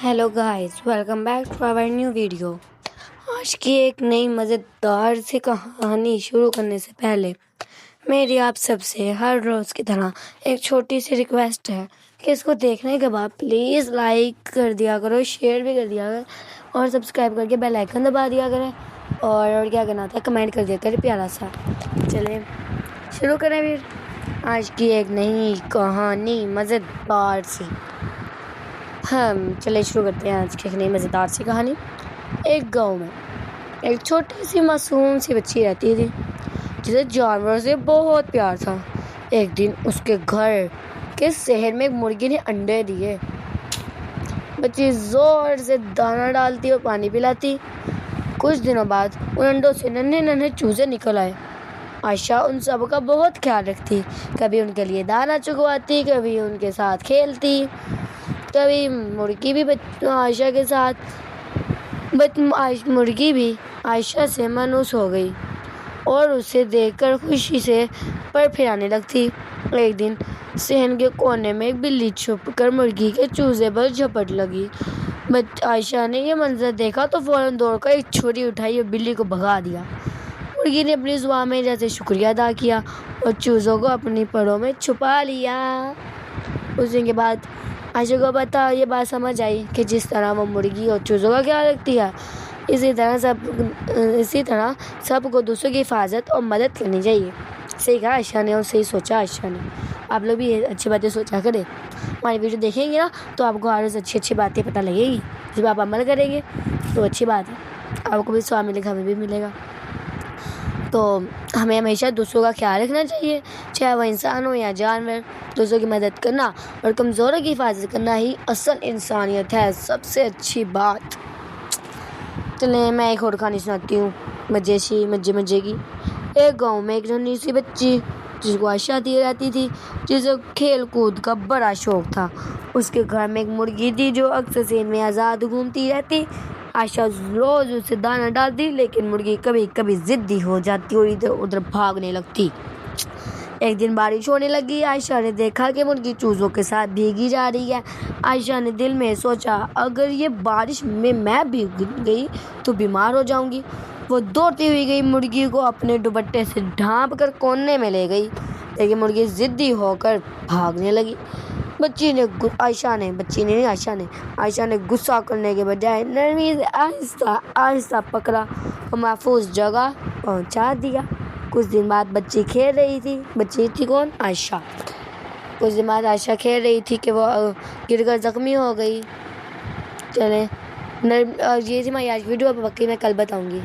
Hello guys, welcome back to our new video. आज की एक नई मज़ेदार सी कहानी शुरू करने से पहले मेरी आप सबसे हर रोज़ की तरह एक छोटी सी रिक्वेस्ट है कि इसको देखने के बाद प्लीज़ लाइक कर दिया करो, शेयर भी कर दिया करो और सब्सक्राइब करके बेल आइकन दबा दिया करें और क्या करना था कमेंट कर दिया करें प्यारा सा। चलिए शुरू करें फिर आज की एक नई कहानी मज़ेदार सी। चलिए शुरू करते हैं आज की एक नई मज़ेदार सी कहानी। एक गांव में एक छोटी सी मासूम सी बच्ची रहती थी जिसे जानवरों से बहुत प्यार था। एक दिन उसके घर के शहर में एक मुर्गी ने अंडे दिए। बच्ची जोर से दाना डालती और पानी पिलाती। कुछ दिनों बाद उन अंडों से नन्हे नन्हे चूजे निकल आए। आयशा उन सब का बहुत ख्याल रखती, कभी उनके लिए दाना चुगवाती, कभी उनके साथ खेलती, कभी मुर्गी भी आयशा के साथ। मुर्गी भी आयशा से मायूस हो गई और उसे देखकर खुशी से पर फिराने लगती। एक दिन सहन के कोने में एक बिल्ली छुपकर मुर्गी के चूजे पर झपट लगी। आयशा ने यह मंजर देखा तो फौरन दौड़कर एक छुरी उठाई और बिल्ली को भगा दिया। मुर्गी ने अपनी जुबान में जैसे शुक्रिया अदा किया और चूजों को अपनी परों में छुपा लिया। उस दिन के बाद आयशा को ये बात समझ आई कि जिस तरह वो मुर्गी और चूजों का ख्याल रखती है, इसी तरह सबको दूसरों की हिफाजत और मदद करनी चाहिए। सही कहा आयशा ने और सही सोचा आयशा ने। आप लोग भी अच्छी बातें सोचा करें। हमारी वीडियो देखेंगे ना तो आपको हर रोज़ अच्छी अच्छी बातें पता लगेगी। जब आप अमल करेंगे तो अच्छी बात है, आपको भी स्वाद मिलेगा, हमें भी मिलेगा। तो हमें हमेशा दूसरों का ख्याल रखना चाहिए, चाहे वह इंसान हो या जानवर। दूसरों की मदद करना और कमज़ोरों की हिफाजत करना ही असल इंसानियत है, सबसे अच्छी बात। चलिए मैं एक और कहानी सुनाती हूँ मज़े की। एक गांव में एक नन्ही सी बच्ची जिसको आयशा दी रहती थी, जिसे खेल कूद का बड़ा शौक था। उसके घर में एक मुर्गी थी जो अक्सर शहर में आज़ाद घूमती रहती। आयशा रोज उसे दाना डालती, लेकिन मुर्गी कभी कभी जिद्दी हो जाती और इधर उधर भागने लगती। एक दिन बारिश होने लगी। आयशा ने देखा कि मुर्गी चूजों के साथ भीगी जा रही है। आयशा ने दिल में सोचा, अगर ये बारिश में मैं भीग गई तो बीमार हो जाऊंगी। वो दौड़ती हुई गई, मुर्गी को अपने दुपट्टे से ढांप कर कोने में ले गई, लेकिन मुर्गी जिद्दी होकर भागने लगी। आयशा ने गुस्सा करने के बजाय नरमी से आहिस्ता आहिस्ता पकड़ा और महफूज जगह पहुंचा दिया। कुछ दिन बाद बच्ची थी कौन? आयशा। कुछ दिन बाद आयशा खेल रही थी कि वो गिरकर जख्मी हो गई। चले ये थी हमारी आज वीडियो, बाकी मैं कल बताऊंगी।